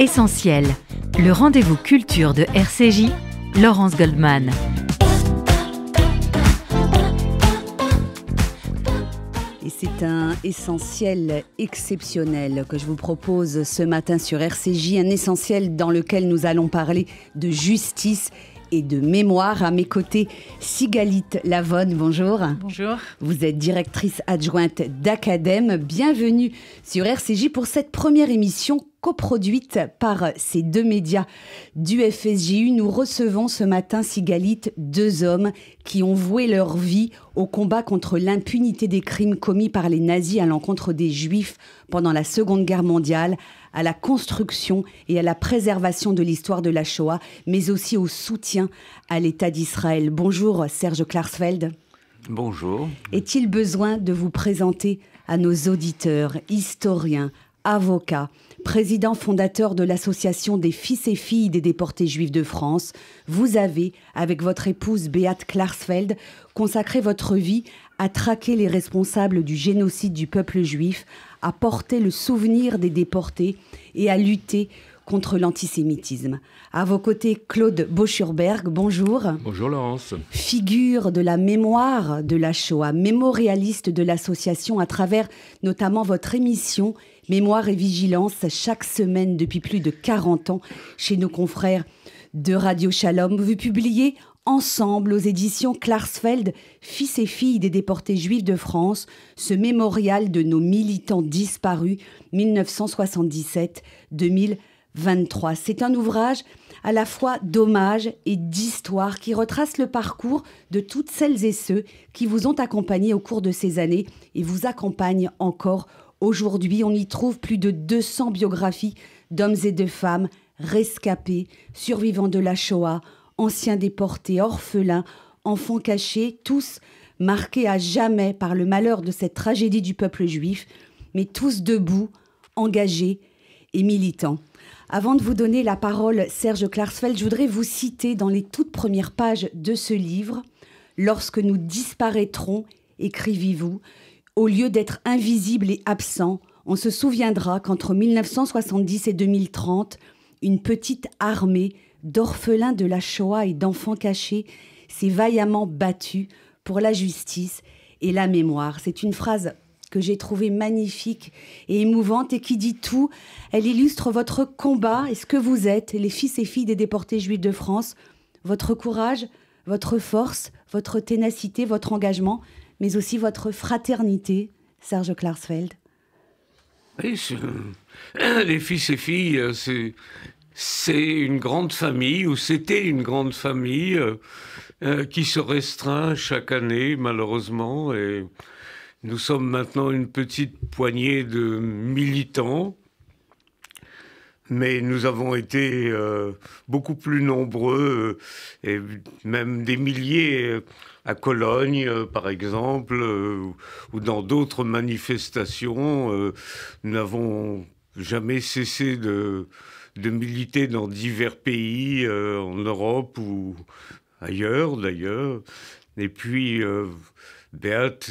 Essentiel, le rendez-vous culture de RCJ, Laurence Goldman. Et c'est un essentiel exceptionnel que je vous propose ce matin sur RCJ, un essentiel dans lequel nous allons parler de justice et de mémoire. À mes côtés, Sigalith Lavonne, bonjour. Bonjour. Vous êtes directrice adjointe d'Academ. Bienvenue sur RCJ pour cette première émission coproduite par ces deux médias du FSJU. Nous recevons ce matin, Sigalith, deux hommes qui ont voué leur vie au combat contre l'impunité des crimes commis par les nazis à l'encontre des Juifs pendant la Seconde Guerre mondiale, à la construction et à la préservation de l'histoire de la Shoah, mais aussi au soutien à l'État d'Israël. Bonjour Serge Klarsfeld. Bonjour. Est-il besoin de vous présenter à nos auditeurs, historiens, avocats, président fondateur de l'association des fils et filles des déportés juifs de France? Vous avez, avec votre épouse Beate Klarsfeld, consacré votre vie à traquer les responsables du génocide du peuple juif, à porter le souvenir des déportés et à lutter contre l'antisémitisme. À vos côtés, Claude Boschurberg, bonjour. Bonjour Laurence. Figure de la mémoire de la Shoah, mémorialiste de l'association à travers notamment votre émission Mémoire et Vigilance chaque semaine depuis plus de 40 ans chez nos confrères de Radio Shalom. Vous publiez ensemble aux éditions Klarsfeld, Fils et filles des déportés juifs de France, ce mémorial de nos militants disparus 1977-2023. C'est un ouvrage à la fois d'hommage et d'histoire qui retrace le parcours de toutes celles et ceux qui vous ont accompagné au cours de ces années et vous accompagnent encore aujourd'hui. On y trouve plus de 200 biographies d'hommes et de femmes rescapés, survivants de la Shoah, anciens déportés, orphelins, enfants cachés, tous marqués à jamais par le malheur de cette tragédie du peuple juif, mais tous debout, engagés et militants. Avant de vous donner la parole, Serge Klarsfeld, je voudrais vous citer dans les toutes premières pages de ce livre. « Lorsque nous disparaîtrons, écrivez-vous, au lieu d'être invisibles et absents, on se souviendra qu'entre 1970 et 2030, une petite armée d'orphelins de la Shoah et d'enfants cachés s'est vaillamment battue pour la justice et la mémoire. » C'est une phrase que j'ai trouvée magnifique et émouvante et qui dit tout. Elle illustre votre combat et ce que vous êtes, les fils et filles des déportés juifs de France, votre courage, votre force, votre ténacité, votre engagement, mais aussi votre fraternité, Serge Klarsfeld. Oui, les fils et filles, c'est une grande famille, ou c'était une grande famille qui se restreint chaque année, malheureusement. Et nous sommes maintenant une petite poignée de militants, mais nous avons été beaucoup plus nombreux, et même des milliers à Cologne, par exemple, ou dans d'autres manifestations. Nous n'avons jamais cessé de militer dans divers pays, en Europe ou ailleurs d'ailleurs. Et puis, Beate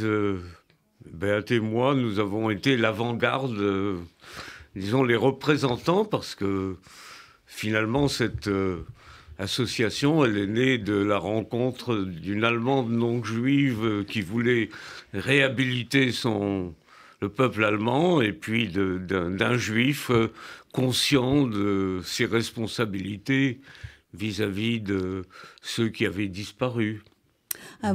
et moi, nous avons été l'avant-garde, disons les représentants, parce que finalement cette association, elle est née de la rencontre d'une Allemande non juive qui voulait réhabiliter le peuple allemand, et puis d'un juif conscient de ses responsabilités vis-à-vis de ceux qui avaient disparu.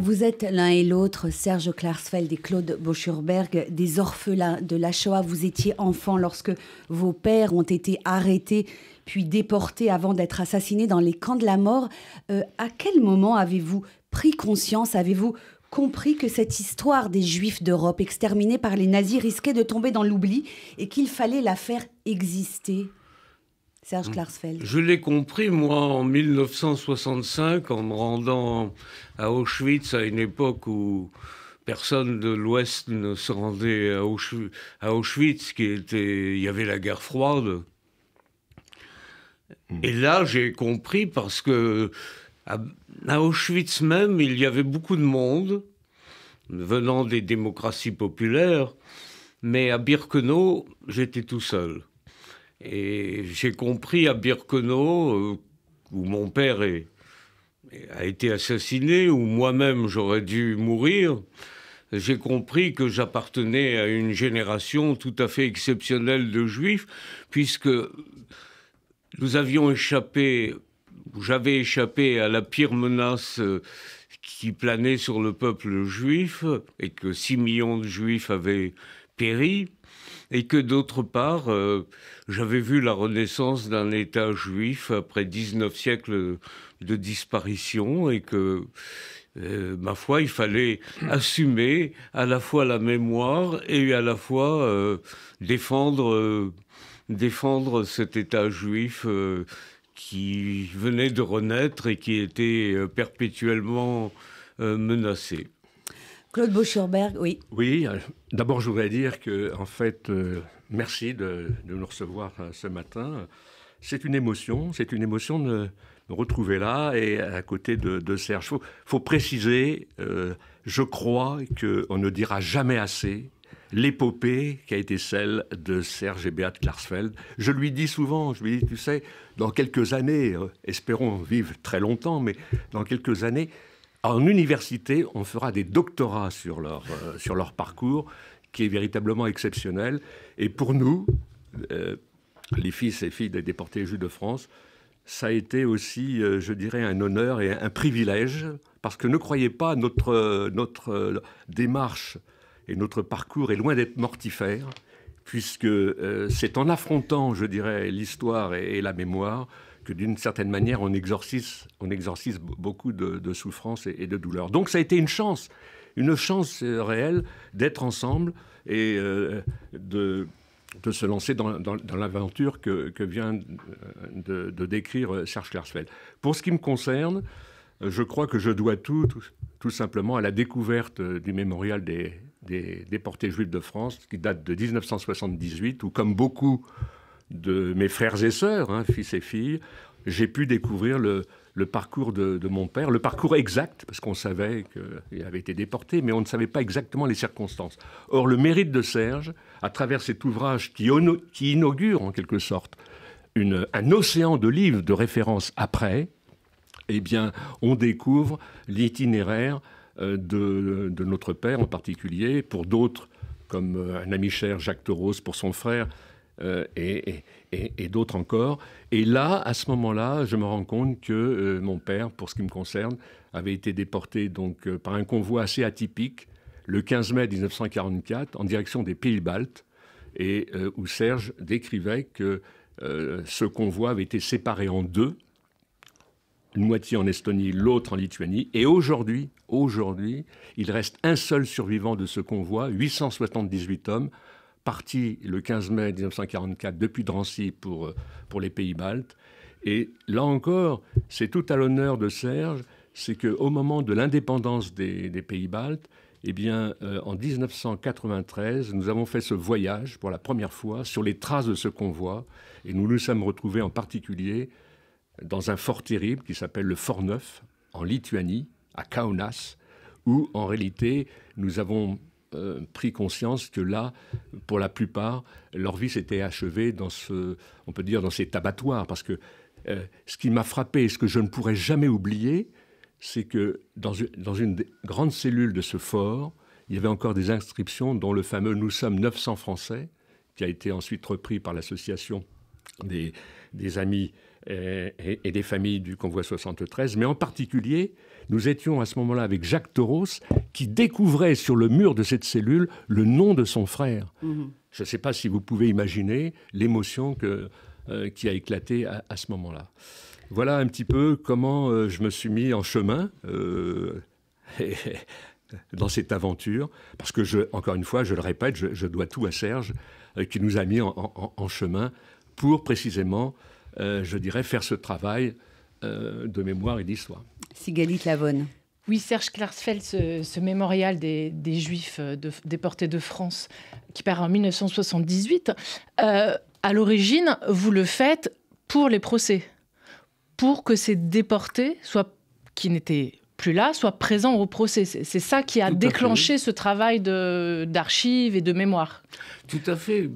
Vous êtes l'un et l'autre, Serge Klarsfeld et Claude Boschurberg, des orphelins de la Shoah. Vous étiez enfant lorsque vos pères ont été arrêtés puis déportés avant d'être assassinés dans les camps de la mort. À quel moment avez-vous pris conscience, avez-vous compris que cette histoire des Juifs d'Europe exterminés par les nazis risquait de tomber dans l'oubli et qu'il fallait la faire exister? Serge Klarsfeld. Je l'ai compris, moi, en 1965, en me rendant à Auschwitz, à une époque où personne de l'Ouest ne se rendait à Auschwitz, il y avait la guerre froide. Et là, j'ai compris parce que à Auschwitz même, il y avait beaucoup de monde venant des démocraties populaires, mais à Birkenau, j'étais tout seul. Et j'ai compris à Birkenau, où mon père a été assassiné, où moi-même j'aurais dû mourir, j'ai compris que j'appartenais à une génération tout à fait exceptionnelle de juifs, puisque nous avions échappé, j'avais échappé à la pire menace qui planait sur le peuple juif, et que 6 millions de juifs avaient péri, et que d'autre part, j'avais vu la renaissance d'un État juif après 19 siècles de disparition, et que, ma foi, il fallait assumer à la fois la mémoire et à la fois défendre cet État juif qui venait de renaître et qui était perpétuellement menacé. Claude Boschurberg, oui. Oui, d'abord je voudrais dire que, en fait, merci de nous recevoir ce matin. C'est une émotion de me retrouver là et à côté de Serge. Faut préciser, je crois qu'on ne dira jamais assez l'épopée qui a été celle de Serge et Beat Klarsfeld. Je lui dis souvent, tu sais, dans quelques années, espérons vivre très longtemps, mais dans quelques années, en université, on fera des doctorats sur leur parcours, qui est véritablement exceptionnel. Et pour nous, les fils et filles des déportés juifs de France, ça a été aussi, je dirais, un honneur et un privilège, parce que ne croyez pas, notre démarche et notre parcours est loin d'être mortifère, puisque c'est en affrontant, je dirais, l'histoire et la mémoire que d'une certaine manière, on exorcise beaucoup de souffrances et de douleurs. Donc ça a été une chance réelle d'être ensemble et de se lancer dans l'aventure que vient de décrire Serge Klarsfeld. Pour ce qui me concerne, je crois que je dois tout simplement à la découverte du mémorial des déportés juifs de France, qui date de 1978, où, comme beaucoup de mes frères et sœurs, fils et filles, j'ai pu découvrir le parcours de mon père, le parcours exact, parce qu'on savait qu'il avait été déporté, mais on ne savait pas exactement les circonstances. Or, le mérite de Serge, à travers cet ouvrage qui inaugure en quelque sorte un océan de livres de référence après, eh bien, on découvre l'itinéraire de notre père en particulier, pour d'autres, comme un ami cher, Jacques Toros, pour son frère, et d'autres encore. Et là, à ce moment-là, je me rends compte que mon père, pour ce qui me concerne, avait été déporté donc, par un convoi assez atypique, le 15 mai 1944, en direction des pays baltes, et où Serge décrivait que ce convoi avait été séparé en deux, une moitié en Estonie, l'autre en Lituanie. Et aujourd'hui, il reste un seul survivant de ce convoi, 878 hommes, partis le 15 mai 1944 depuis Drancy pour les pays baltes. Et là encore, c'est tout à l'honneur de Serge, c'est qu'au moment de l'indépendance des pays baltes, eh bien, en 1993, nous avons fait ce voyage pour la première fois sur les traces de ce convoi. Et nous nous sommes retrouvés en particulier dans un fort terrible qui s'appelle le Fort Neuf, en Lituanie, à Kaunas, où en réalité nous avons pris conscience que là, pour la plupart, leur vie s'était achevée dans cet abattoir. Parce que ce qui m'a frappé et ce que je ne pourrai jamais oublier, c'est que dans une grande cellule de ce fort, il y avait encore des inscriptions, dont le fameux « Nous sommes 900 Français », qui a été ensuite repris par l'association des amis et des familles du convoi 73. Mais en particulier, nous étions à ce moment-là avec Jacques Toros, qui découvrait sur le mur de cette cellule le nom de son frère. Mmh. Je ne sais pas si vous pouvez imaginer l'émotion qui a éclaté à ce moment-là. Voilà un petit peu comment je me suis mis en chemin dans cette aventure. Parce que, encore une fois, je le répète, je dois tout à Serge, qui nous a mis en chemin pour précisément, je dirais, faire ce travail de mémoire et d'histoire. Sigalit Lavonne. Oui, Serge Klarsfeld, ce mémorial des Juifs déportés de France, qui part en 1978, à l'origine, vous le faites pour les procès, pour que ces déportés, qui n'étaient plus là, soient présents au procès. C'est ça qui a déclenché ce travail d'archives et de mémoire. Tout à fait.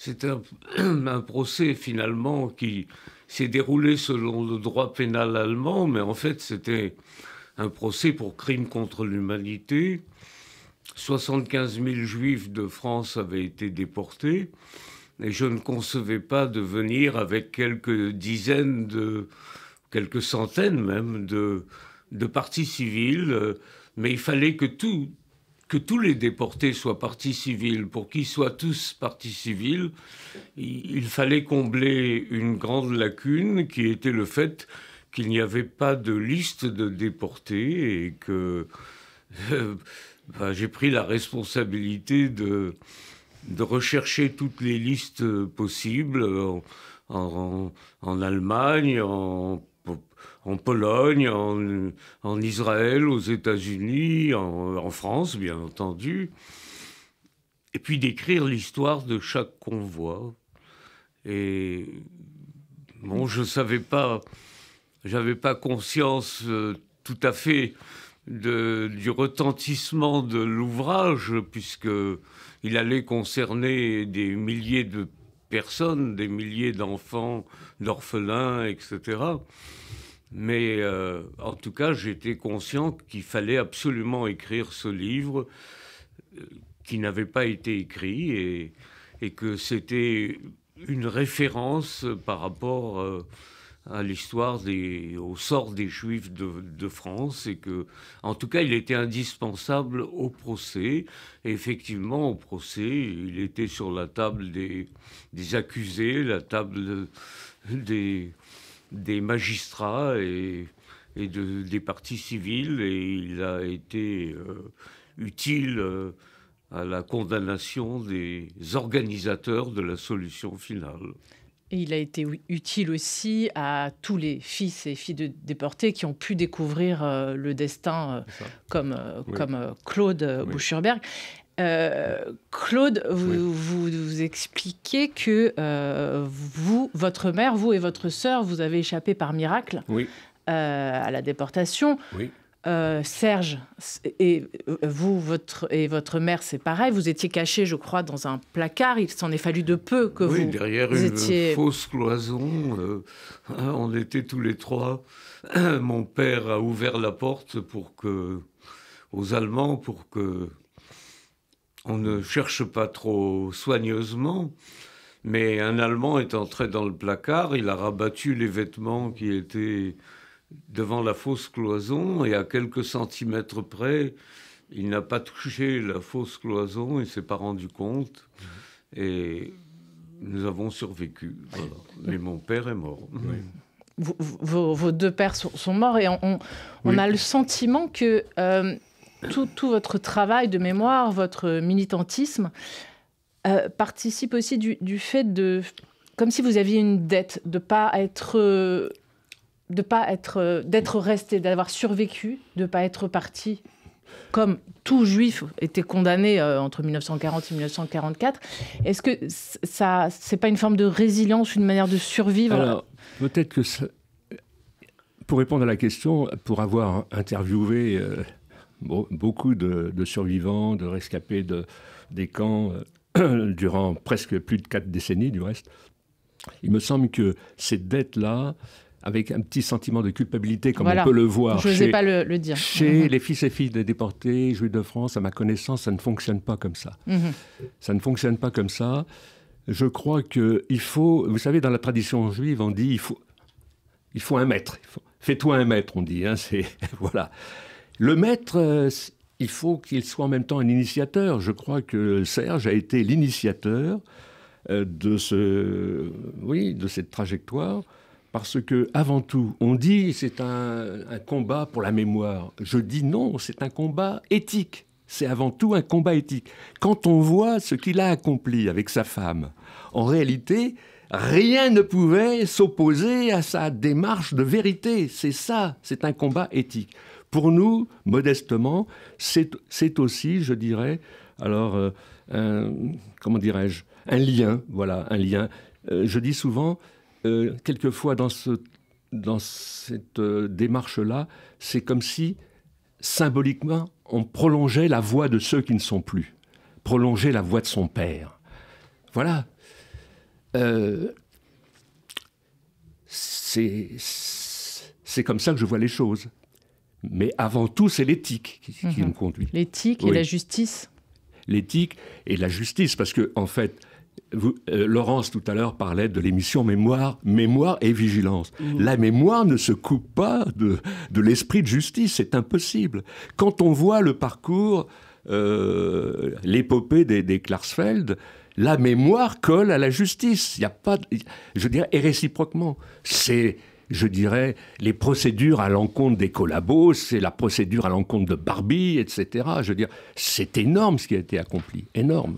C'est un procès finalement qui s'est déroulé selon le droit pénal allemand, mais en fait c'était un procès pour crime contre l'humanité. 75 000 juifs de France avaient été déportés et je ne concevais pas de venir avec quelques centaines même de parties civiles, mais il fallait que tous les déportés soient partie civile. Pour qu'ils soient tous partie civile, il fallait combler une grande lacune qui était le fait qu'il n'y avait pas de liste de déportés et que j'ai pris la responsabilité de rechercher toutes les listes possibles en Allemagne, en Pologne, en Israël, aux États-Unis, en France, bien entendu, et puis d'écrire l'histoire de chaque convoi. Et bon, j'avais pas conscience tout à fait du retentissement de l'ouvrage, puisqu'il allait concerner des milliers de personnes, des milliers d'enfants, d'orphelins, etc. Mais en tout cas, j'étais conscient qu'il fallait absolument écrire ce livre qui n'avait pas été écrit et que c'était une référence par rapport à l'histoire au sort des Juifs de France et que, en tout cas, il était indispensable au procès. Et effectivement, au procès, il était sur la table des accusés, la table des magistrats et des parties civiles, et il a été utile à la condamnation des organisateurs de la solution finale. Et il a été utile aussi à tous les fils et filles de déportés qui ont pu découvrir le destin comme Claude Boucherberg. Claude, vous expliquez que votre mère, vous et votre sœur, vous avez échappé par miracle à la déportation. Oui. Serge et votre mère, c'est pareil. Vous étiez cachés, je crois, dans un placard. Il s'en est fallu de peu que vous derrière une fausse cloison. On était tous les trois. Mon père a ouvert la porte aux Allemands pour que on ne cherche pas trop soigneusement. Mais un Allemand est entré dans le placard. Il a rabattu les vêtements qui étaient devant la fausse cloison, et à quelques centimètres près, il n'a pas touché la fausse cloison, il ne s'est pas rendu compte, et nous avons survécu. Voilà. Mais mon père est mort. Oui. Vos deux pères sont morts, et on a le sentiment que tout votre travail de mémoire, votre militantisme, participe aussi du fait comme si vous aviez une dette, d'être resté, d'avoir survécu, de ne pas être parti, comme tout juif était condamné entre 1940 et 1944. Est-ce que ça, c'est pas une forme de résilience, une manière de survivre ? Alors, peut-être que pour répondre à la question, pour avoir interviewé beaucoup de survivants, de rescapés des camps durant presque plus de 4 décennies, du reste, il me semble que cette dette-là, avec un petit sentiment de culpabilité, comme on peut le voir chez les fils et filles des déportés, Juifs de France, à ma connaissance, ça ne fonctionne pas comme ça. Ça ne fonctionne pas comme ça. Je crois qu'il faut... Vous savez, dans la tradition juive, on dit il faut un maître. Fais-toi un maître, on dit. Voilà. Le maître, il faut qu'il soit en même temps un initiateur. Je crois que Serge a été l'initiateur de cette trajectoire. Parce que, avant tout, on dit c'est un combat pour la mémoire. Je dis non, c'est un combat éthique. C'est avant tout un combat éthique. Quand on voit ce qu'il a accompli avec sa femme, en réalité, rien ne pouvait s'opposer à sa démarche de vérité. C'est ça, c'est un combat éthique. Pour nous, modestement, c'est aussi, je dirais, alors, comment dirais-je, un lien, voilà, un lien. Je dis souvent... quelquefois, dans cette démarche-là, c'est comme si, symboliquement, on prolongeait la voix de ceux qui ne sont plus. Prolongeait la voix de son père. Voilà. c'est comme ça que je vois les choses. Mais avant tout, c'est l'éthique qui nous conduit. L'éthique et la justice. L'éthique et la justice, parce que en fait, Laurence tout à l'heure parlait de l'émission Mémoire et Vigilance. La mémoire ne se coupe pas de l'esprit de justice, c'est impossible. Quand on voit le parcours, l'épopée des Klarsfeld, la mémoire colle à la justice. Il n'y a pas, je dirais, et réciproquement. C'est, je dirais, les procédures à l'encontre des collabos, c'est la procédure à l'encontre de Barbie, etc. Je veux dire, c'est énorme ce qui a été accompli, énorme.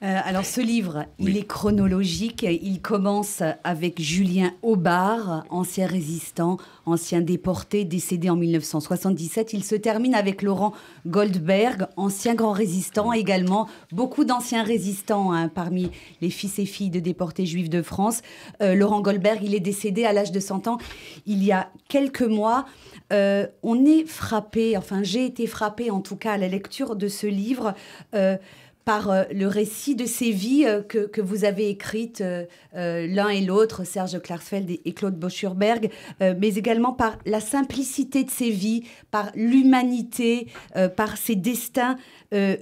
Alors ce livre, il est chronologique. Il commence avec Julien Aubard, ancien résistant, ancien déporté, décédé en 1977. Il se termine avec Laurent Goldberg, ancien grand résistant également. Beaucoup d'anciens résistants parmi les fils et filles de déportés juifs de France. Laurent Goldberg, il est décédé à l'âge de 100 ans il y a quelques mois. On est frappé, enfin j'ai été frappé en tout cas à la lecture de ce livre par le récit de ces vies que vous avez écrites l'un et l'autre, Serge Klarsfeld et Claude Boschurberg, mais également par la simplicité de ces vies, par l'humanité, par ces destins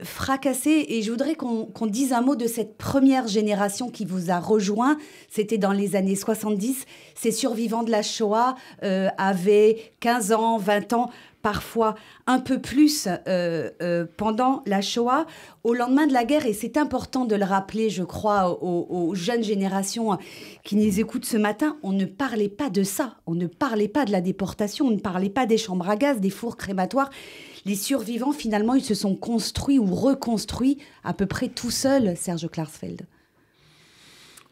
fracassés. Et je voudrais qu'on dise un mot de cette première génération qui vous a rejoint. C'était dans les années 70. Ces survivants de la Shoah avaient 15 ans, 20 ans, parfois un peu plus pendant la Shoah, au lendemain de la guerre. Et c'est important de le rappeler, je crois, aux jeunes générations qui nous écoutent ce matin. On ne parlait pas de ça. On ne parlait pas de la déportation. On ne parlait pas des chambres à gaz, des fours crématoires. Les survivants, finalement, ils se sont construits ou reconstruits à peu près tout seuls, Serge Klarsfeld.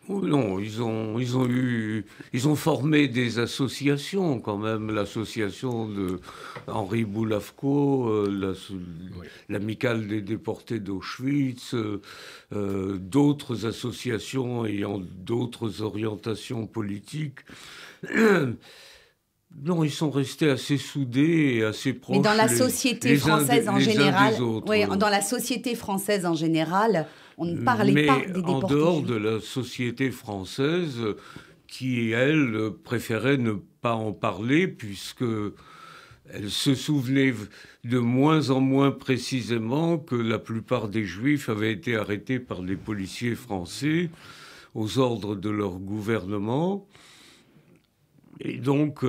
Non, ils ont formé des associations quand même, l'association de Henri Boulavko, l'amicale des déportés d'Auschwitz, d'autres associations ayant d'autres orientations politiques. Non, ils sont restés assez soudés et assez proches. Mais dans la société française en général, oui, dans la société française en général, on ne parlait pas des déportés. En dehors de la société française, qui elle préférait ne pas en parler puisque elle se souvenait de moins en moins précisément que la plupart des Juifs avaient été arrêtés par les policiers français aux ordres de leur gouvernement. Et donc,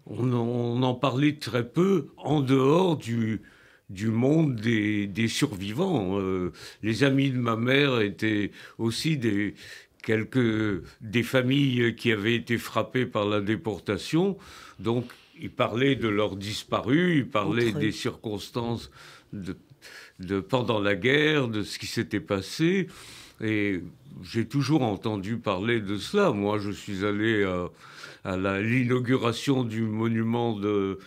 on en parlait très peu en dehors du monde des survivants. Les amis de ma mère étaient aussi des familles qui avaient été frappées par la déportation. Donc, ils parlaient de leurs disparus, ils parlaient des circonstances pendant la guerre, de ce qui s'était passé. Et j'ai toujours entendu parler de cela. Moi, je suis allé à l'inauguration du monument de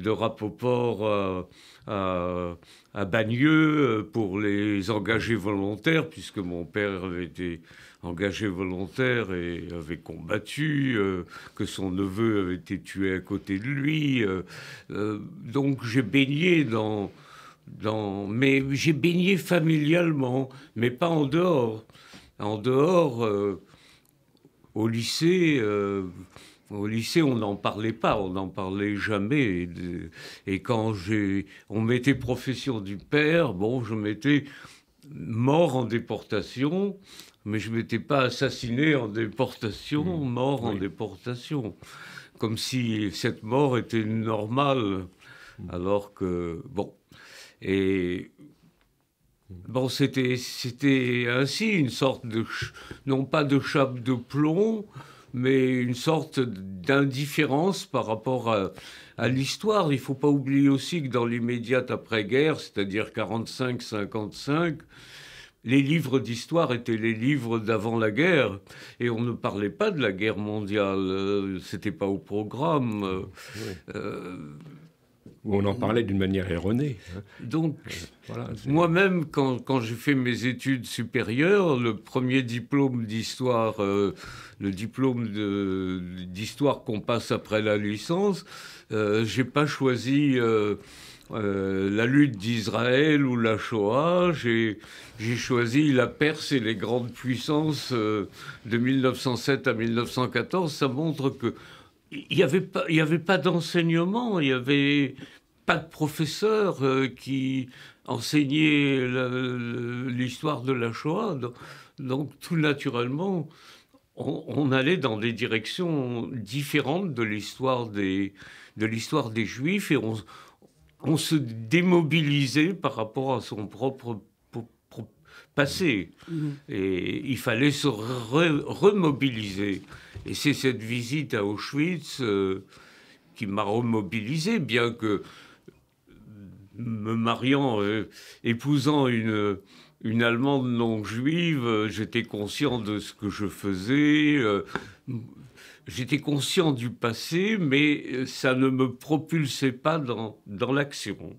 Rapoport à Bagneux pour les engagés volontaires, puisque mon père avait été engagé volontaire et avait combattu, que son neveu avait été tué à côté de lui. Donc j'ai baigné mais j'ai baigné familialement, mais pas en dehors. En dehors, au lycée, on n'en parlait pas, on n'en parlait jamais. Et quand on mettait profession du père, bon, je m'étais mort en déportation, mais je ne m'étais pas assassiné en déportation, mort en déportation. Comme si cette mort était normale, alors que, bon... Et bon, c'était ainsi une sorte non pas de chape de plomb, mais une sorte d'indifférence par rapport à l'histoire. Il ne faut pas oublier aussi que dans l'immédiate après-guerre, c'est-à-dire 45-55, les livres d'histoire étaient les livres d'avant la guerre, et on ne parlait pas de la guerre mondiale. C'était pas au programme. Où on en parlait d'une manière erronée. Donc, voilà, moi-même, quand j'ai fait mes études supérieures, le premier diplôme d'histoire, le diplôme d'histoire qu'on passe après la licence, j'ai pas choisi la lutte d'Israël ou la Shoah. J'ai choisi la Perse et les grandes puissances de 1907 à 1914. Ça montre qu'il n'y avait pas d'enseignement, il n'y avait pas de professeurs qui enseignaient l'histoire de la Shoah. Donc tout naturellement, on allait dans des directions différentes de l'histoire des Juifs et on se démobilisait par rapport à son propre passé. Et il fallait se remobiliser. Et c'est cette visite à Auschwitz qui m'a remobilisé, bien que me mariant, épousant une Allemande non juive, j'étais conscient de ce que je faisais. J'étais conscient du passé, mais ça ne me propulsait pas dans l'action.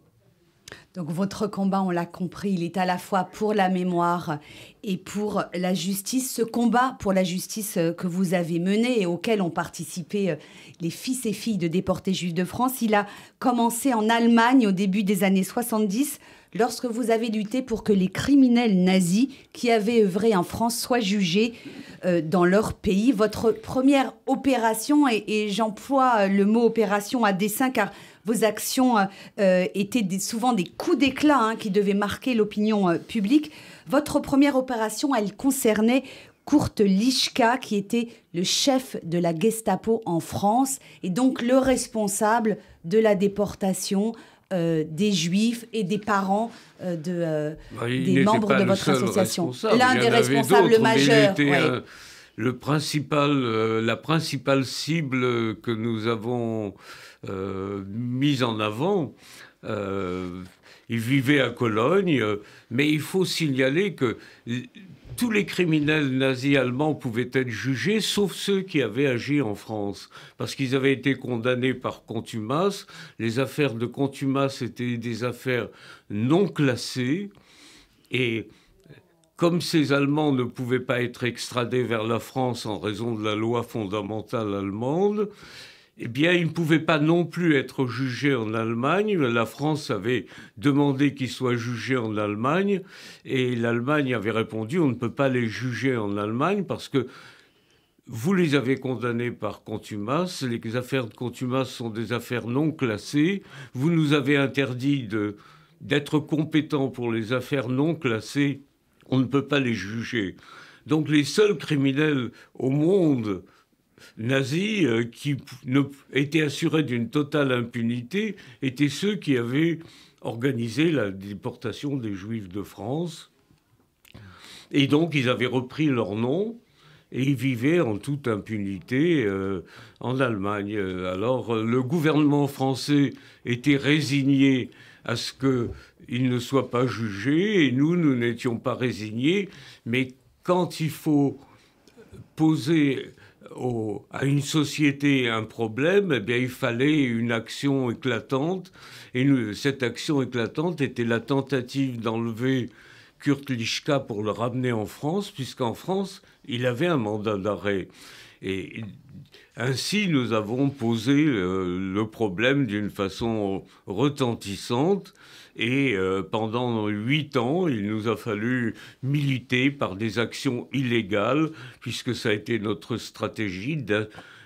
Donc votre combat, on l'a compris, il est à la fois pour la mémoire et pour la justice. Ce combat pour la justice que vous avez mené et auquel ont participé les fils et filles de déportés juifs de France, il a commencé en Allemagne au début des années 70, lorsque vous avez lutté pour que les criminels nazis qui avaient œuvré en France soient jugés dans leur pays. Votre première opération, et j'emploie le mot opération à dessein car vos actions étaient souvent des coups d'éclat qui devaient marquer l'opinion publique. Votre première opération, elle concernait Kurt Lischka, qui était le chef de la Gestapo en France et donc le responsable de la déportation des Juifs et des parents des membres de votre association. L'un des responsables majeurs. La principale cible que nous avons mise en avant. Il vivait à Cologne, mais il faut signaler que tous les criminels nazis allemands pouvaient être jugés, sauf ceux qui avaient agi en France, parce qu'ils avaient été condamnés par contumace. Les affaires de contumace étaient des affaires non classées, et comme ces Allemands ne pouvaient pas être extradés vers la France en raison de la loi fondamentale allemande, eh bien, ils ne pouvaient pas non plus être jugés en Allemagne. La France avait demandé qu'ils soient jugés en Allemagne et l'Allemagne avait répondu « on ne peut pas les juger en Allemagne parce que vous les avez condamnés par contumace. Les affaires de contumace sont des affaires non classées. Vous nous avez interdit d'être compétents pour les affaires non classées. On ne peut pas les juger. » Donc les seuls criminels au monde nazis qui étaient assurés d'une totale impunité étaient ceux qui avaient organisé la déportation des Juifs de France. Et donc, ils avaient repris leur nom et ils vivaient en toute impunité en Allemagne. Alors, le gouvernement français était résigné à ce qu'ils ne soient pas jugés et nous n'étions pas résignés. Mais quand il faut poser à une société un problème, eh bien, il fallait une action éclatante. Et cette action éclatante était la tentative d'enlever Kurt Lischka pour le ramener en France, puisqu'en France, il avait un mandat d'arrêt. Et ainsi, nous avons posé le problème d'une façon retentissante. Et pendant 8 ans, il nous a fallu militer par des actions illégales, puisque ça a été notre stratégie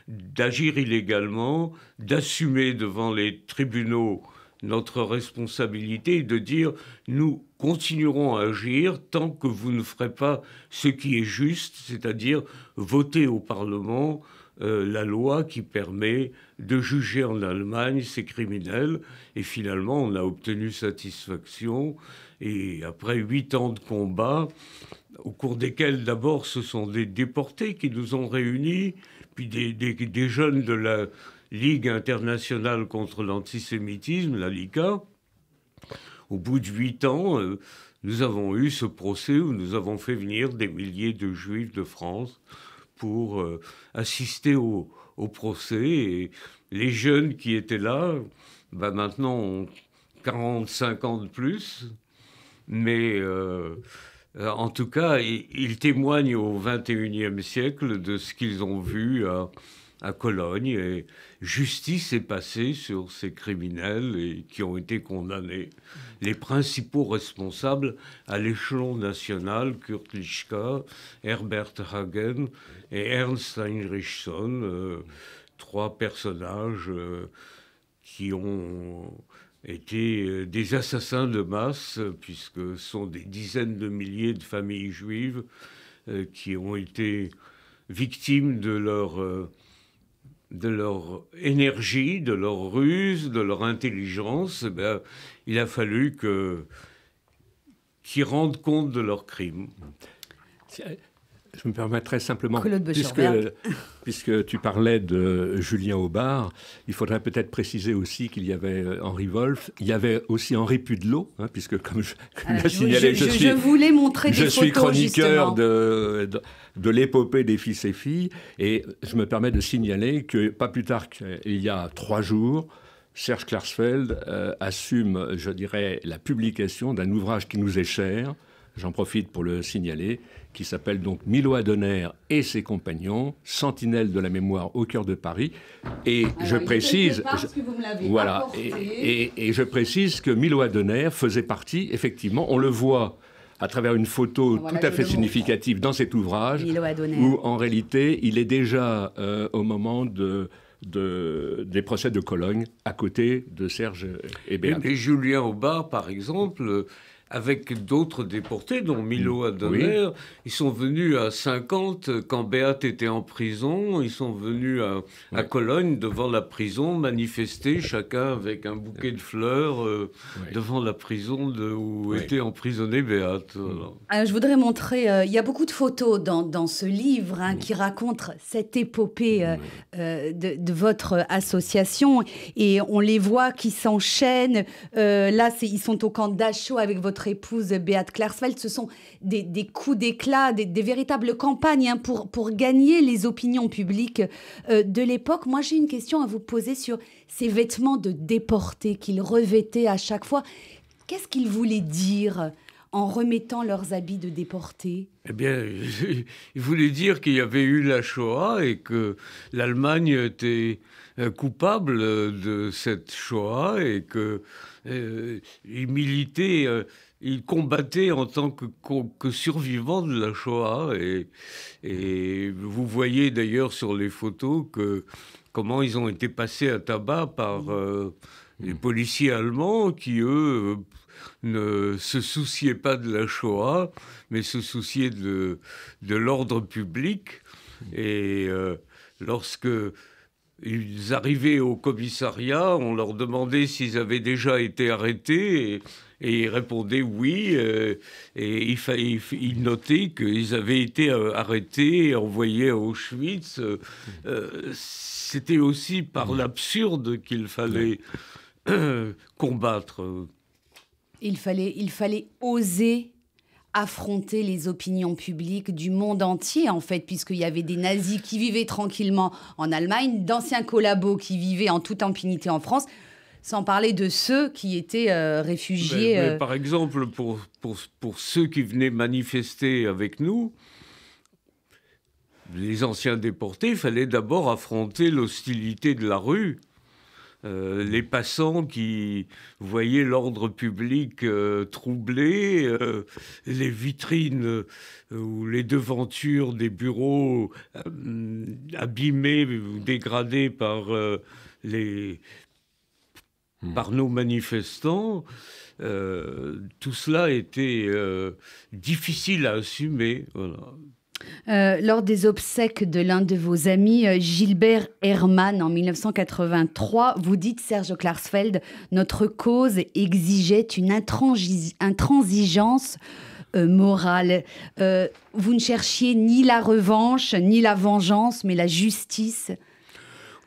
d'agir illégalement, d'assumer devant les tribunaux notre responsabilité et de dire « nous continuerons à agir tant que vous ne ferez pas ce qui est juste, c'est-à-dire voter au Parlement la loi qui permet de juger en Allemagne ces criminels. » Et finalement, on a obtenu satisfaction. Et après 8 ans de combat, au cours desquels d'abord ce sont des déportés qui nous ont réunis, puis des jeunes de la Ligue internationale contre l'antisémitisme, la LICA. Au bout de 8 ans, nous avons eu ce procès où nous avons fait venir des milliers de Juifs de France pour assister au procès. Et les jeunes qui étaient là, maintenant ont 45 ans de plus. Mais en tout cas, ils témoignent au XXIe siècle de ce qu'ils ont vu à Cologne, et justice est passée sur ces criminels et qui ont été condamnés. Les principaux responsables à l'échelon national, Kurt Lischka, Herbert Hagen et Ernst Heinrichson, 3 personnages qui ont été des assassins de masse, puisque ce sont des dizaines de milliers de familles juives qui ont été victimes de leur énergie, de leur ruse, de leur intelligence. Il a fallu qu'ils rendent compte de leurs crimes. Je me permettrai simplement, Becherberg. puisque tu parlais de Julien Aubard, il faudrait peut-être préciser aussi qu'il y avait Henri Wolf, il y avait aussi Henri Pudelot, puisque comme je l'ai signalé, je voulais montrer des photos, suis chroniqueur justement. de l'épopée des fils et filles, et je me permets de signaler que pas plus tard qu'il y a 3 jours, Serge Klarsfeld assume, je dirais, la publication d'un ouvrage qui nous est cher, j'en profite pour le signaler, qui s'appelle donc Milo Adonner et ses compagnons, sentinelles de la mémoire au cœur de Paris. Et je précise, voilà, et je précise que Milo Adonner faisait partie, effectivement, on le voit à travers une photo tout à fait significative dans cet ouvrage, où en réalité il est déjà au moment des procès de Cologne, à côté de Serge et Béat. Et Julien Aubard, par exemple, avec d'autres déportés, dont Milo Adonner, ils sont venus à 50 quand Béat était en prison. Ils sont venus à Cologne, devant la prison, manifester, chacun avec un bouquet de fleurs, devant la prison où était emprisonné Béat. Voilà. Je voudrais montrer, il y a beaucoup de photos dans ce livre qui racontent cette épopée de votre association, et on les voit qui s'enchaînent. Là, ils sont au camp Dachau avec votre épouse Beat Klarsfeld. Ce sont des coups d'éclat, des véritables campagnes pour gagner les opinions publiques de l'époque. Moi, j'ai une question à vous poser sur ces vêtements de déportés qu'ils revêtaient à chaque fois. Qu'est-ce qu'ils voulaient dire en remettant leurs habits de déportés? Eh bien, il voulait dire qu'il y avait eu la Shoah et que l'Allemagne était coupable de cette Shoah et qu'il militait, il combattait en tant que survivant de la Shoah. Et vous voyez d'ailleurs sur les photos comment ils ont été passés à tabac par les policiers allemands qui, eux, ne se souciaient pas de la Shoah, mais se souciaient de l'ordre public. Et lorsque ils arrivaient au commissariat, on leur demandait s'ils avaient déjà été arrêtés, et ils répondaient oui, et ils notaient qu'ils avaient été arrêtés et envoyés à Auschwitz. C'était aussi par l'absurde qu'il fallait combattre. Il fallait oser affronter les opinions publiques du monde entier, en fait, puisqu'il y avait des nazis qui vivaient tranquillement en Allemagne, d'anciens collabos qui vivaient en toute impunité en France, sans parler de ceux qui étaient réfugiés. Mais par exemple, pour ceux qui venaient manifester avec nous, les anciens déportés, il fallait d'abord affronter l'hostilité de la rue. Les passants qui voyaient l'ordre public troublé, les vitrines ou les devantures des bureaux abîmées ou dégradées par nos manifestants, tout cela était difficile à assumer. Voilà. Lors des obsèques de l'un de vos amis, Gilbert Herrmann, en 1983, vous dites, Serge Klarsfeld, notre cause exigeait une intransigeance morale. Vous ne cherchiez ni la revanche, ni la vengeance, mais la justice.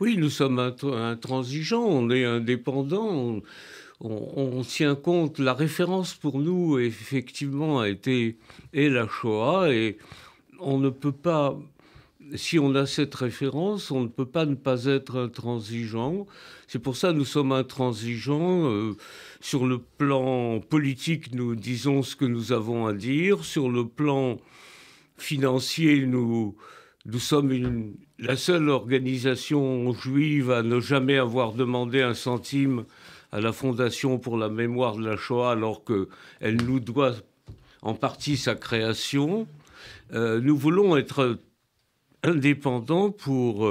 Oui, nous sommes intransigeants, on est indépendants, on tient compte. La référence pour nous, effectivement, est la Shoah, et on ne peut pas, si on a cette référence, on ne peut pas ne pas être intransigeant. C'est pour ça que nous sommes intransigeants. Sur le plan politique, nous disons ce que nous avons à dire. Sur le plan financier, nous nous sommes la seule organisation juive à ne jamais avoir demandé un centime à la Fondation pour la mémoire de la Shoah, alors qu'elle nous doit en partie sa création. Nous voulons être indépendants pour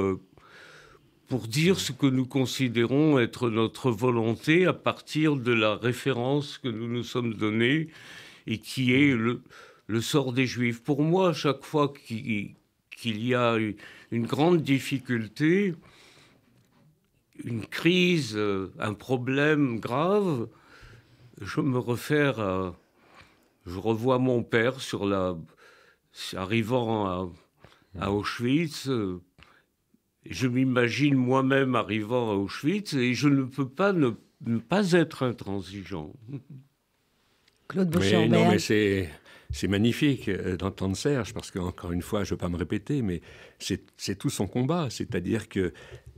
dire ce que nous considérons être notre volonté à partir de la référence que nous nous sommes donnée et qui est le sort des Juifs. Pour moi, chaque fois qu'il y a une grande difficulté, une crise, un problème grave, je me réfère je revois mon père arrivant à Auschwitz. Je m'imagine moi-même arrivant à Auschwitz et je ne peux pas ne pas être intransigeant. Claude Bauchard-Berg. Non, mais c'est magnifique d'entendre Serge, parce qu'encore une fois, je ne veux pas me répéter, mais c'est tout son combat. C'est-à-dire que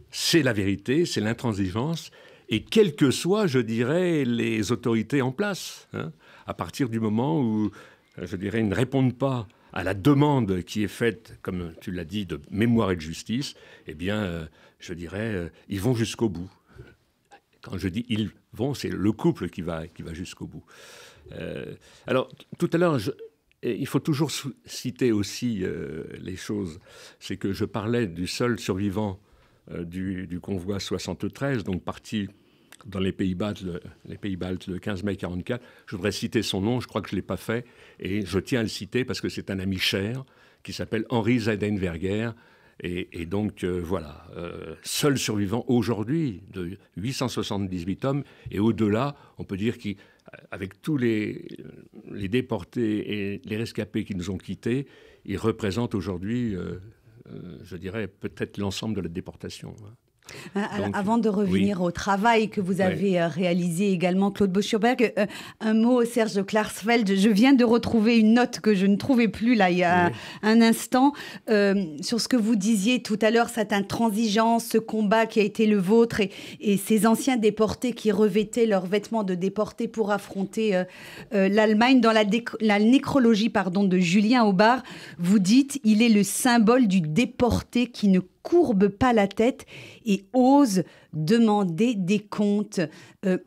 c'est la vérité, c'est l'intransigeance, et quelles que soient, je dirais, les autorités en place, hein, à partir du moment où, je dirais, ils ne répondent pas à la demande qui est faite, comme tu l'as dit, de mémoire et de justice, eh bien, je dirais, ils vont jusqu'au bout. Quand je dis ils vont, c'est le couple qui va jusqu'au bout. Alors, tout à l'heure, il faut toujours citer aussi les choses. C'est que je parlais du seul survivant du convoi 73, donc parti dans les pays baltes le 15 mai 1944. Je voudrais citer son nom, je crois que je ne l'ai pas fait, et je tiens à le citer parce que c'est un ami cher, qui s'appelle Henri Zeidenberger. Et donc, voilà, seul survivant aujourd'hui de 878 hommes. Et au-delà, on peut dire qu'avec tous les déportés et les rescapés qui nous ont quittés, ils représentent aujourd'hui, je dirais, peut-être l'ensemble de la déportation. Donc, avant de revenir au travail que vous avez réalisé également, Claude Bauchard-Berg, un mot, Serge Klarsfeld. Je viens de retrouver une note que je ne trouvais plus là il y a un instant sur ce que vous disiez tout à l'heure, cette intransigeance, ce combat qui a été le vôtre et ces anciens déportés qui revêtaient leurs vêtements de déportés pour affronter l'Allemagne. Dans la nécrologie de Julien Aubard, vous dites « Il est le symbole du déporté qui ne courbe pas la tête et ose demander des comptes. »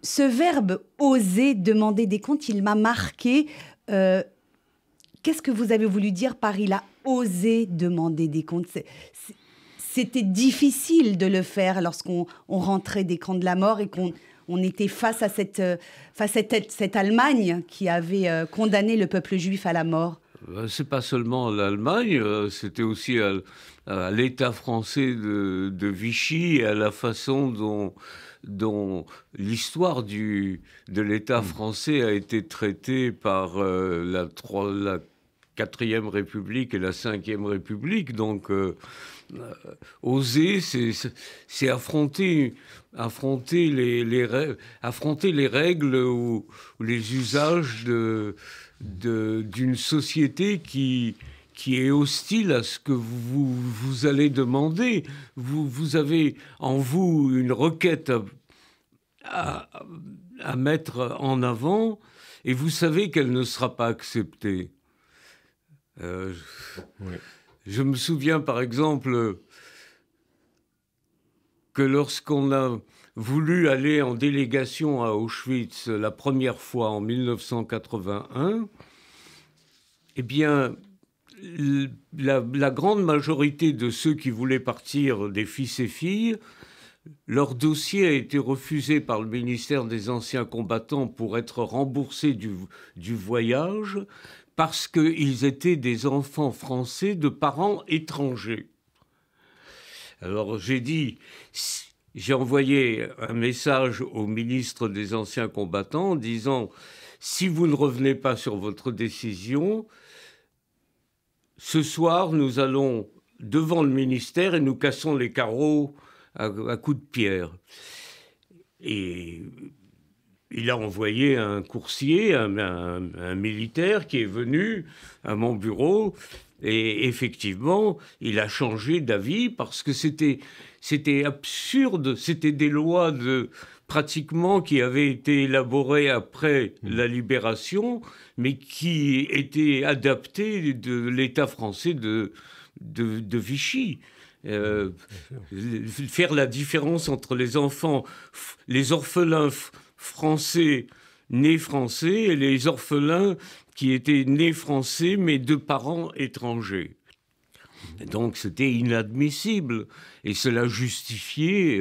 Ce verbe « oser demander des comptes », il m'a marqué. Qu'est-ce que vous avez voulu dire par « il a osé demander des comptes » C'était difficile de le faire lorsqu'on rentrait des camps de la mort et qu'on était face à cette Allemagne qui avait condamné le peuple juif à la mort. C'est pas seulement l'Allemagne, c'était aussi à l'État français de Vichy et à la façon dont l'histoire de l'État français a été traitée par la 4e République et la 5e République. Donc, oser, c'est affronter les règles ou les usages d'une société qui est hostile à ce que vous allez demander. Vous avez en vous une requête à mettre en avant et vous savez qu'elle ne sera pas acceptée. Je me souviens par exemple que lorsqu'on a voulu aller en délégation à Auschwitz la première fois en 1981, eh bien, la grande majorité de ceux qui voulaient partir, des fils et filles, leur dossier a été refusé par le ministère des Anciens Combattants pour être remboursés du voyage parce qu'ils étaient des enfants français de parents étrangers. Alors j'ai envoyé un message au ministre des Anciens Combattants en disant « Si vous ne revenez pas sur votre décision, ce soir, nous allons devant le ministère et nous cassons les carreaux à coups de pierre. » Et il a envoyé un coursier, un militaire qui est venu à mon bureau. Et effectivement, il a changé d'avis parce que c'était absurde. C'était des lois pratiquement qui avaient été élaborées après la libération, mais qui étaient adaptées de l'État français de de Vichy. Faire la différence entre les enfants, les orphelins français nés français et les orphelins qui étaient nés français mais de parents étrangers. Donc c'était inadmissible et cela justifiait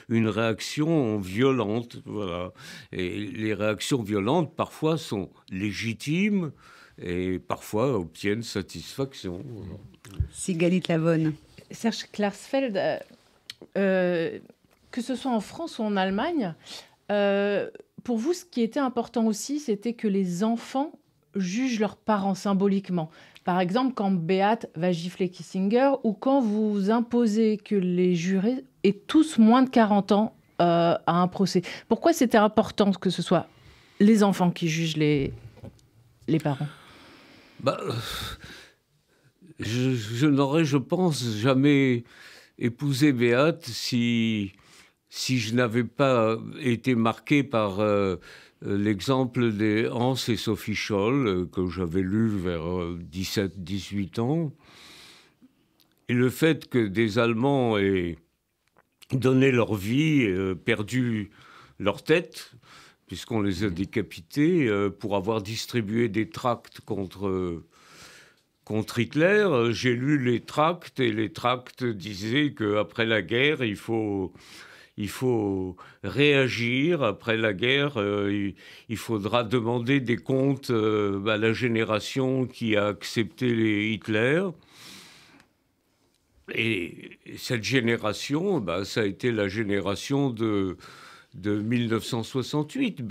une réaction violente. Voilà. Et les réactions violentes parfois sont légitimes et parfois obtiennent satisfaction. Voilà. Sigalit Lavonne. Serge Klarsfeld, que ce soit en France ou en Allemagne, pour vous, ce qui était important aussi, c'était que les enfants jugent leurs parents symboliquement. Par exemple, quand Beate va gifler Kissinger ou quand vous imposez que les jurés aient tous moins de 40 ans à un procès. Pourquoi c'était important que ce soit les enfants qui jugent les parents ? Je n'aurais, je pense, jamais épousé Beate si je n'avais pas été marqué par l'exemple des Hans et Sophie Scholl, que j'avais lu vers 17-18 ans. Et le fait que des Allemands aient donné leur vie, perdu leur tête, puisqu'on les a décapités, pour avoir distribué des tracts contre Hitler. J'ai lu les tracts et les tracts disaient qu'après la guerre, il faut réagir. Après la guerre, il faudra demander des comptes à la génération qui a accepté les Hitler. Et cette génération, ça a été la génération de 1968.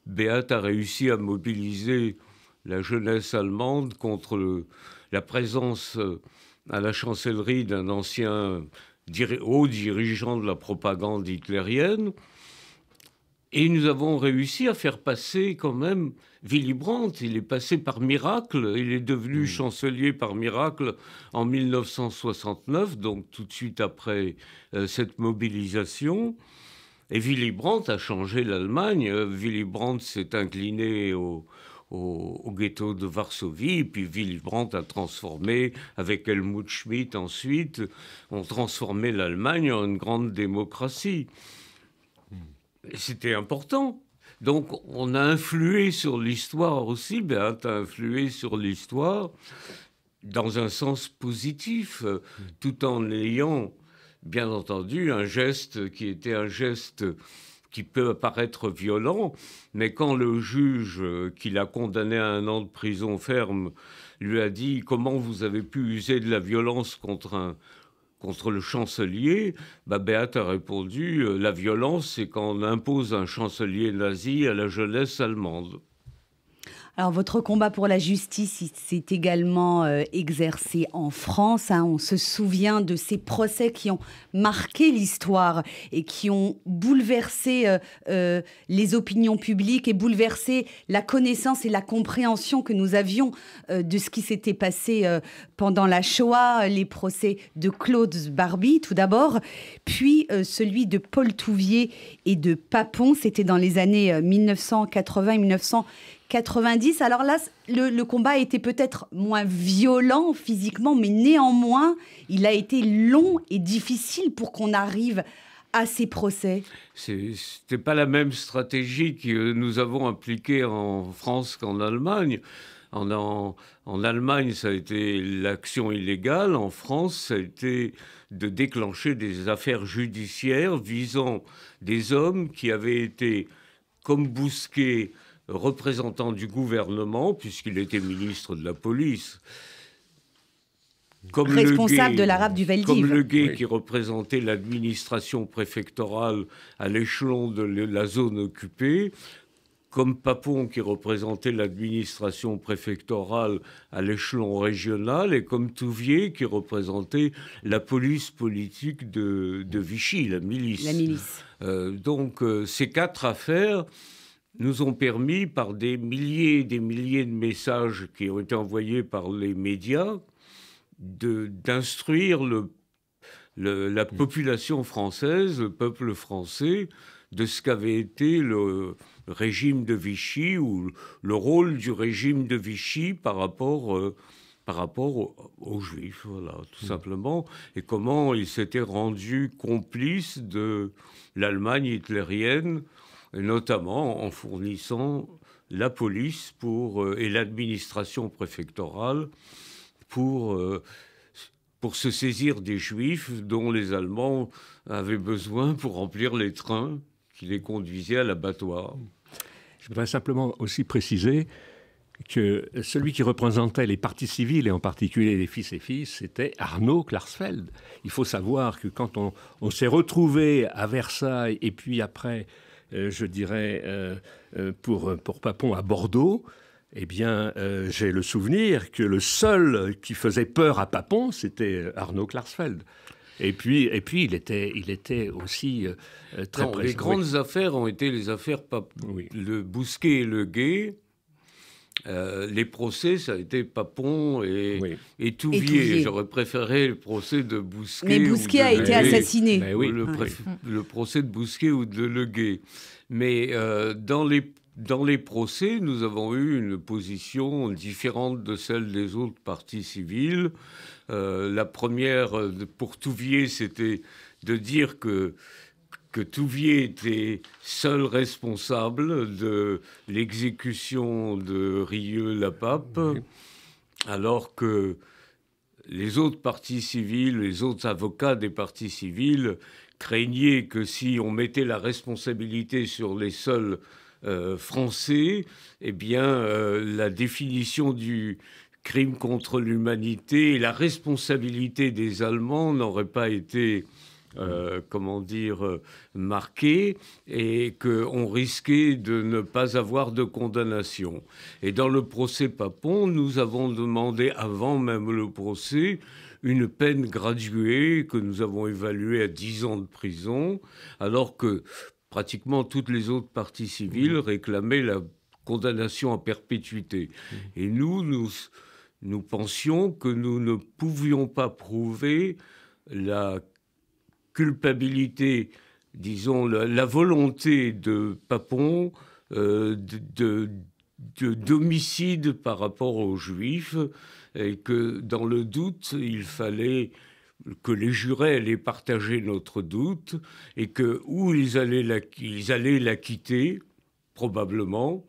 Beate a réussi à mobiliser la jeunesse allemande contre la présence à la chancellerie d'un ancien haut dirigeant de la propagande hitlérienne. Et nous avons réussi à faire passer quand même Willy Brandt. Il est passé par miracle. Il est devenu chancelier par miracle en 1969, donc tout de suite après cette mobilisation. Et Willy Brandt a changé l'Allemagne. Willy Brandt s'est incliné au ghetto de Varsovie, puis Willy Brandt a transformé, avec Helmut Schmidt ensuite, ont transformé l'Allemagne en une grande démocratie. Et c'était important. Donc on a influé sur l'histoire aussi, Beate a influé sur l'histoire dans un sens positif, tout en ayant, bien entendu, un geste qui était un geste qui peut paraître violent, mais quand le juge qui l'a condamné à 1 an de prison ferme lui a dit « Comment vous avez pu user de la violence contre le chancelier ?» Beate a répondu « La violence, c'est quand on impose un chancelier nazi à la jeunesse allemande. » Alors, votre combat pour la justice, il s'est également exercé en France. On se souvient de ces procès qui ont marqué l'histoire et qui ont bouleversé les opinions publiques et bouleversé la connaissance et la compréhension que nous avions de ce qui s'était passé pendant la Shoah. Les procès de Claude Barbie, tout d'abord, puis celui de Paul Touvier et de Papon. C'était dans les années 1980 et 1990. Alors là, le combat était peut-être moins violent physiquement, mais néanmoins, il a été long et difficile pour qu'on arrive à ces procès. C'était pas la même stratégie que nous avons appliquée en France qu'en Allemagne. En Allemagne, ça a été l'action illégale. En France, ça a été de déclencher des affaires judiciaires visant des hommes qui avaient été, comme Bousquet, représentant du gouvernement, puisqu'il était ministre de la police. Comme responsable de l'arabe du Veldiv. Comme Le Guet, qui représentait l'administration préfectorale à l'échelon de la zone occupée, comme Papon, qui représentait l'administration préfectorale à l'échelon régional, et comme Touvier, qui représentait la police politique de Vichy, la milice. La milice. Donc, ces 4 affaires nous ont permis, par des milliers et des milliers de messages qui ont été envoyés par les médias, d'instruire la population française, le peuple français, de ce qu'avait été le régime de Vichy ou le rôle du régime de Vichy par rapport par rapport aux Juifs, voilà, tout simplement, et comment ils s'étaient rendus complices de l'Allemagne hitlérienne, et notamment en fournissant la police et l'administration préfectorale pour se saisir des Juifs dont les Allemands avaient besoin pour remplir les trains qui les conduisaient à l'abattoir. Je voudrais simplement aussi préciser que celui qui représentait les partis civils, et en particulier les fils et filles, c'était Arnaud Klarsfeld. Il faut savoir que quand on s'est retrouvés à Versailles, et puis après, je dirais, pour Papon à Bordeaux, eh bien, j'ai le souvenir que le seul qui faisait peur à Papon, c'était Arnaud Klarsfeld. Et puis il était aussi très présent. Les grandes affaires ont été les affaires le Bousquet et le Guet. Les procès, ça a été Papon et Touvier. J'aurais préféré le procès de Bousquet. Mais Bousquet a été assassiné. Le procès de Bousquet ou de Le Guet. Mais dans les procès, nous avons eu une position différente de celle des autres partis civils. La première, pour Touvier, c'était de dire que Touvier était seul responsable de l'exécution de Rieux-la-Pape, alors que les autres partis civils, les autres avocats des partis civils craignaient que si on mettait la responsabilité sur les seuls français, eh bien, la définition du crime contre l'humanité et la responsabilité des Allemands n'aurait pas été marquée, et qu'on risquait de ne pas avoir de condamnation. Et dans le procès Papon, nous avons demandé, avant même le procès, une peine graduée que nous avons évaluée à 10 ans de prison, alors que pratiquement toutes les autres parties civiles réclamaient la condamnation à perpétuité. Et nous pensions que nous ne pouvions pas prouver la culpabilité, disons, la volonté de Papon d'homicide par rapport aux Juifs, et que dans le doute, il fallait que les jurés allaient partager notre doute, et que ils allaient l'acquitter, probablement,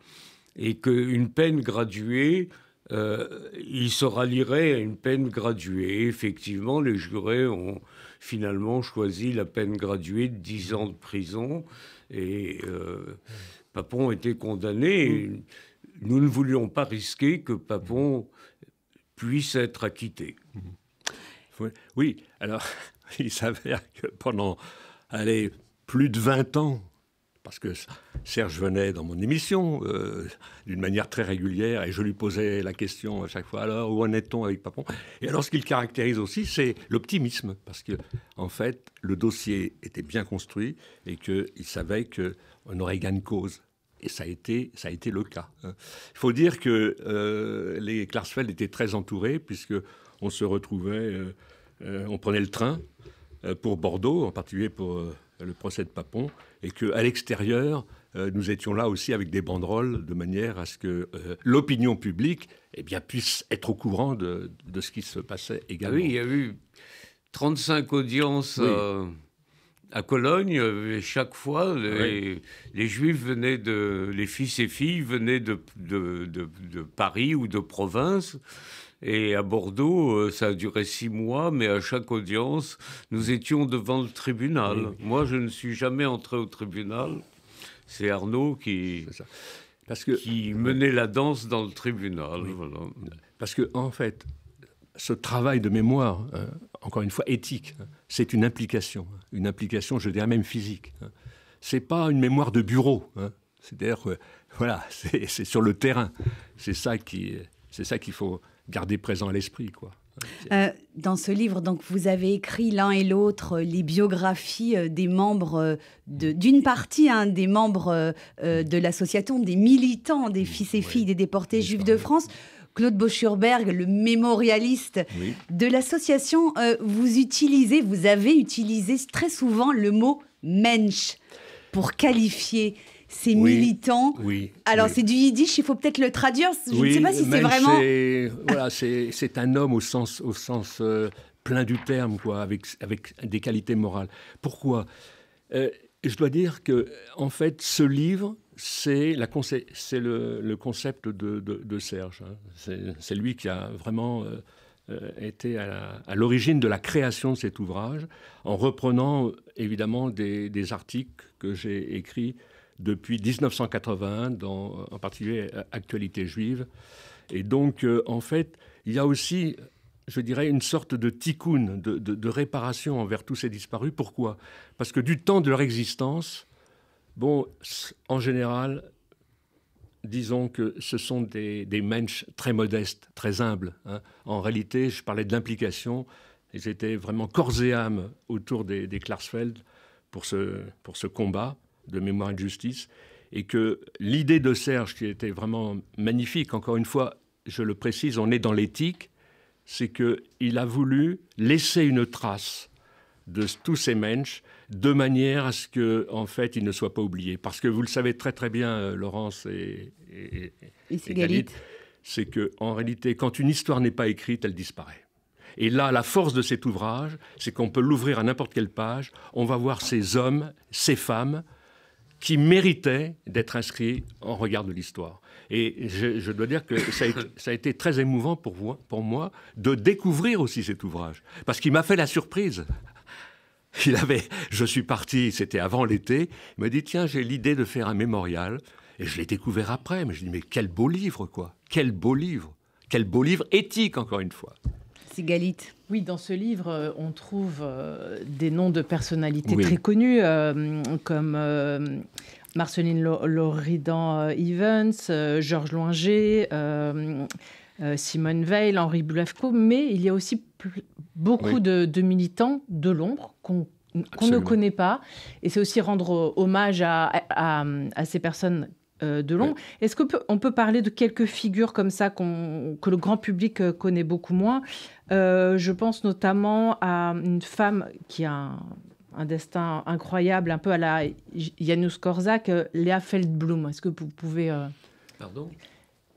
et qu'une peine graduée, il se rallierait à une peine graduée. Et effectivement, les jurés ont finalement choisi la peine graduée de 10 ans de prison, et Papon était condamné. Et nous ne voulions pas risquer que Papon puisse être acquitté. Oui, alors il s'avère que pendant plus de 20 ans, parce que Serge venait dans mon émission d'une manière très régulière, et je lui posais la question à chaque fois, alors où en est-on avec Papon? Et alors ce qu'il caractérise aussi, c'est l'optimisme, parce que en fait le dossier était bien construit et qu'il savait qu'on aurait gain de cause. Et ça a été le cas. Il faut dire que les Klarsfeld étaient très entourés, puisqu'on se retrouvait, on prenait le train pour Bordeaux, en particulier pour le procès de Papon, et qu'à l'extérieur, nous étions là aussi avec des banderoles, de manière à ce que l'opinion publique puisse être au courant de ce qui se passait également. Oui, il y a eu 35 audiences à Cologne, et chaque fois, les Juifs venaient les fils et filles venaient de Paris ou de province. Et à Bordeaux, ça a duré 6 mois, mais à chaque audience, nous étions devant le tribunal. Oui. Moi, je ne suis jamais entré au tribunal. C'est Arnaud qui menait la danse dans le tribunal. Oui. Voilà. Parce que, en fait, ce travail de mémoire, encore une fois éthique, c'est une implication, je dirais même physique. C'est pas une mémoire de bureau. C'est-à-dire que, voilà, c'est sur le terrain. C'est ça qu'il faut garder présent à l'esprit, quoi. Dans ce livre, donc, vous avez écrit l'un et l'autre les biographies des membres, d'une partie des membres de l'association, des militants, des fils et filles des déportés juifs de France. Claude Boschurberg, le mémorialiste de l'association, vous avez utilisé très souvent le mot « mensch » pour qualifier c'est Oui, militant. Oui. Alors, oui. c'est du yiddish, il faut peut-être le traduire. Je ne Oui, sais pas si c'est Mensch, vraiment... Voilà, c'est un homme au sens plein du terme, quoi, avec des qualités morales. Pourquoi Je dois dire que, en fait, ce livre, c'est le concept de Serge. Hein. C'est lui qui a vraiment été à l'origine de la création de cet ouvrage, en reprenant évidemment des articles que j'ai écrits depuis 1981, en particulier Actualité juive. Et donc, en fait, il y a aussi, je dirais, une sorte de tikkun, de réparation envers tous ces disparus. Pourquoi ? Parce que du temps de leur existence, bon, en général, disons que ce sont des mensch très modestes, très humbles. Hein. En réalité, je parlais de l'implication. Ils étaient vraiment corps et âme autour des Klarsfeld pour ce combat de mémoire et de justice. Et que l'idée de Serge, qui était vraiment magnifique, encore une fois, je le précise, on est dans l'éthique, c'est qu'il a voulu laisser une trace de tous ces mensch, de manière à ce qu'en fait, ils ne soient pas oubliés. Parce que vous le savez très très bien, Laurence et Galit, c'est qu'en réalité, quand une histoire n'est pas écrite, elle disparaît. Et là, la force de cet ouvrage, c'est qu'on peut l'ouvrir à n'importe quelle page, on va voir ces hommes, ces femmes, qui méritaient d'être inscrits en regard de l'histoire. Et je dois dire que ça a été très émouvant pour moi de découvrir aussi cet ouvrage. Parce qu'il m'a fait la surprise. Je suis parti, c'était avant l'été, il m'a dit, tiens, j'ai l'idée de faire un mémorial. Et je l'ai découvert après, mais je dis, mais quel beau livre, quoi. Quel beau livre. Quel beau livre éthique, encore une fois. C'est Galit. Oui, dans ce livre, on trouve des noms de personnalités très connues, comme Marceline Loridan-Evans, Georges Loinger, Simone Veil, Henri Blefko, mais il y a aussi beaucoup de militants de l'ombre qu'on ne connaît pas. Et c'est aussi rendre hommage à ces personnes de l'ombre. Oui. Est-ce qu'on peut parler de quelques figures comme ça que le grand public connaît beaucoup moins ? Je pense notamment à une femme qui a un destin incroyable, un peu à la Janusz Korczak, Léa Feldblum. Est-ce que vous pouvez... Pardon ?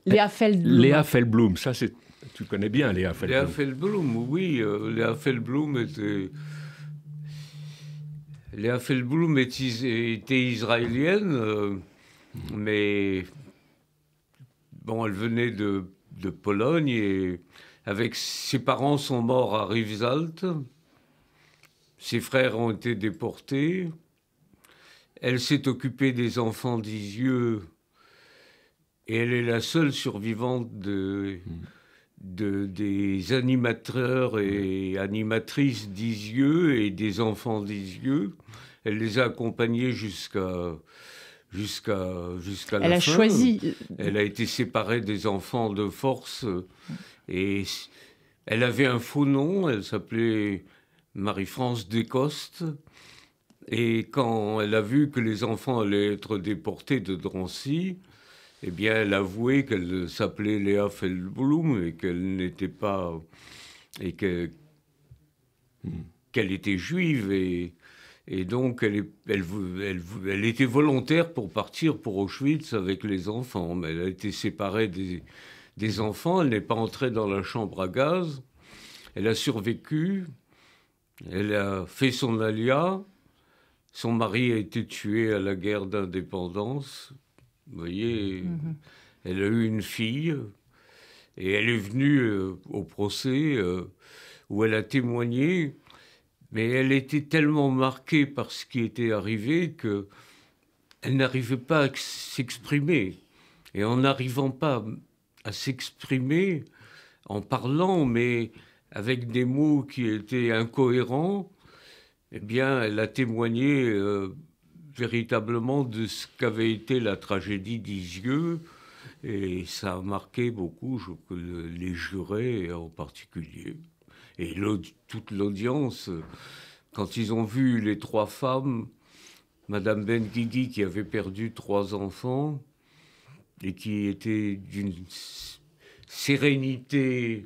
Léa Feldblum. Léa Feldblum, ça c'est... Tu connais bien Léa Feldblum. Léa Feldblum, oui. Léa Feldblum était israélienne, mais bon, elle venait de Pologne et avec ses parents sont morts à Rivesaltes. Ses frères ont été déportés. Elle s'est occupée des enfants d'Isieux et elle est la seule survivante des animateurs et animatrices d'Isieux et des enfants d'Isieux. Elle les a accompagnés jusqu'à la fin. Elle a choisi. Elle a été séparée des enfants de force et elle avait un faux nom. Elle s'appelait Marie-France Descostes. Et quand elle a vu que les enfants allaient être déportés de Drancy, eh bien, elle a avoué qu'elle s'appelait Léa Feldblum et qu'elle n'était pas... et qu'elle était juive et donc elle était volontaire pour partir pour Auschwitz avec les enfants. Mais elle a été séparée des enfants, elle n'est pas entrée dans la chambre à gaz, elle a survécu, elle a fait son alia, son mari a été tué à la guerre d'indépendance. Vous voyez, elle a eu une fille et elle est venue au procès où elle a témoigné, mais elle était tellement marquée par ce qui était arrivé qu'elle n'arrivait pas à s'exprimer. Et en n'arrivant pas à s'exprimer, en parlant, mais avec des mots qui étaient incohérents, eh bien, elle a témoigné... véritablement de ce qu'avait été la tragédie d'Isieux, et ça a marqué beaucoup les jurés en particulier, et toute l'audience, quand ils ont vu les trois femmes, Madame Benguigui qui avait perdu 3 enfants, et qui était d'une sérénité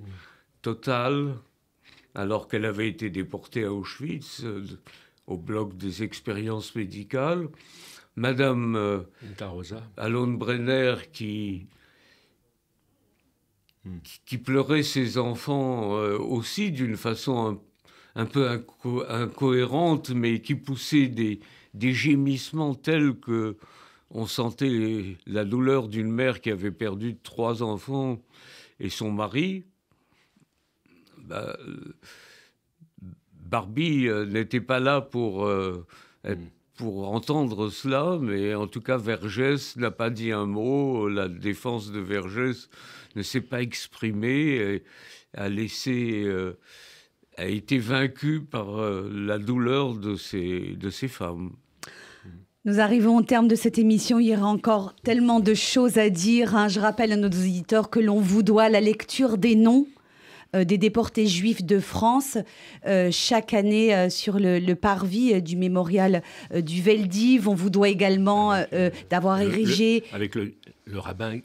totale, alors qu'elle avait été déportée à Auschwitz, au bloc des expériences médicales. Madame Rosa. Allon-Brenner qui pleurait ses enfants aussi d'une façon un peu incohérente, mais qui poussait des gémissements tels que on sentait la douleur d'une mère qui avait perdu 3 enfants et son mari. Barbie n'était pas là pour entendre cela, mais en tout cas, Vergès n'a pas dit un mot. La défense de Vergès ne s'est pas exprimée, a été vaincue par la douleur de ces femmes. Nous arrivons au terme de cette émission. Il y aura encore tellement de choses à dire. Je rappelle à nos auditeurs que l'on vous doit la lecture des noms des déportés juifs de France chaque année sur le parvis du mémorial du Veldiv. On vous doit également d'avoir érigé... Avec le rabbin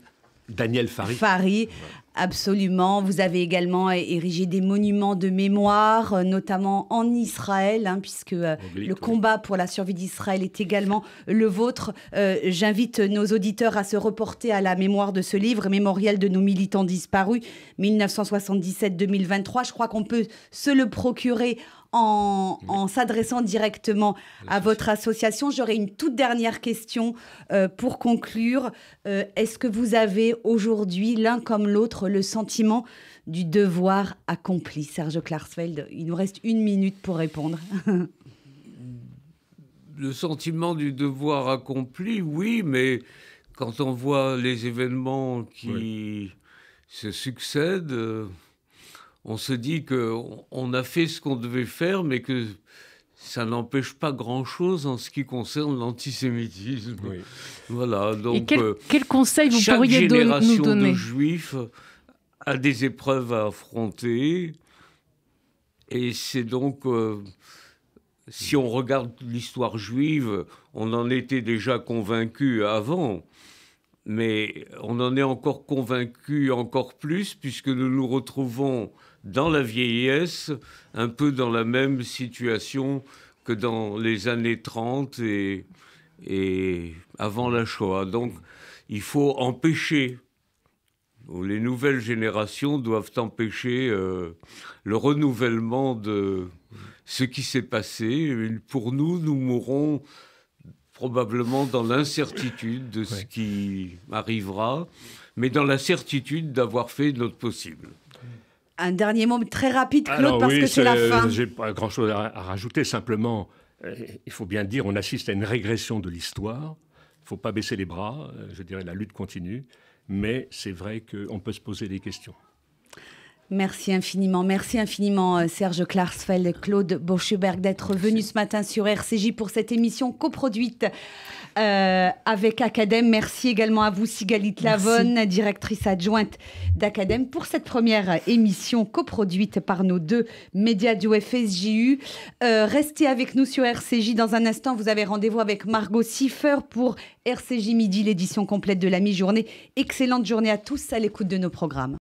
Daniel Fari. Fari, absolument. Vous avez également érigé des monuments de mémoire, notamment en Israël, puisque le combat pour la survie d'Israël est également le vôtre. J'invite nos auditeurs à se reporter à la mémoire de ce livre, Mémorial de nos militants disparus, 1977-2023. Je crois qu'on peut se le procurer en s'adressant directement à votre association. J'aurais une toute dernière question pour conclure. Est-ce que vous avez aujourd'hui, l'un comme l'autre, le sentiment du devoir accompli? Serge Klarsfeld, il nous reste 1 minute pour répondre. Le sentiment du devoir accompli, oui, mais quand on voit les événements qui se succèdent... on se dit qu'on a fait ce qu'on devait faire, mais que ça n'empêche pas grand-chose en ce qui concerne l'antisémitisme. Oui. Voilà, donc, et quel conseil vous pourriez nous donner ? Chaque génération de juifs a des épreuves à affronter. Et c'est donc... si on regarde l'histoire juive, on en était déjà convaincu avant. Mais on en est encore convaincu encore plus, puisque nous nous retrouvons dans la vieillesse, un peu dans la même situation que dans les années 30 et avant la Shoah. Donc, il faut empêcher, les nouvelles générations doivent empêcher le renouvellement de ce qui s'est passé. Pour nous, nous mourrons probablement dans l'incertitude de ce qui arrivera, mais dans la certitude d'avoir fait notre possible. Un dernier mot très rapide, Claude, parce que c'est la fin. J'ai pas grand-chose à rajouter. Simplement, il faut bien dire, on assiste à une régression de l'histoire. Il ne faut pas baisser les bras. Je dirais, la lutte continue. Mais c'est vrai qu'on peut se poser des questions. Merci infiniment, Serge Klarsfeld, Claude Boschberg, d'être venus ce matin sur RCJ pour cette émission coproduite avec Academ. Merci également à vous, Sigalit Lavonne, directrice adjointe d'Academ, pour cette première émission coproduite par nos 2 médias du FSJU. Restez avec nous sur RCJ. Dans un instant, vous avez rendez-vous avec Margot Siffer pour RCJ Midi, l'édition complète de la mi-journée. Excellente journée à tous à l'écoute de nos programmes.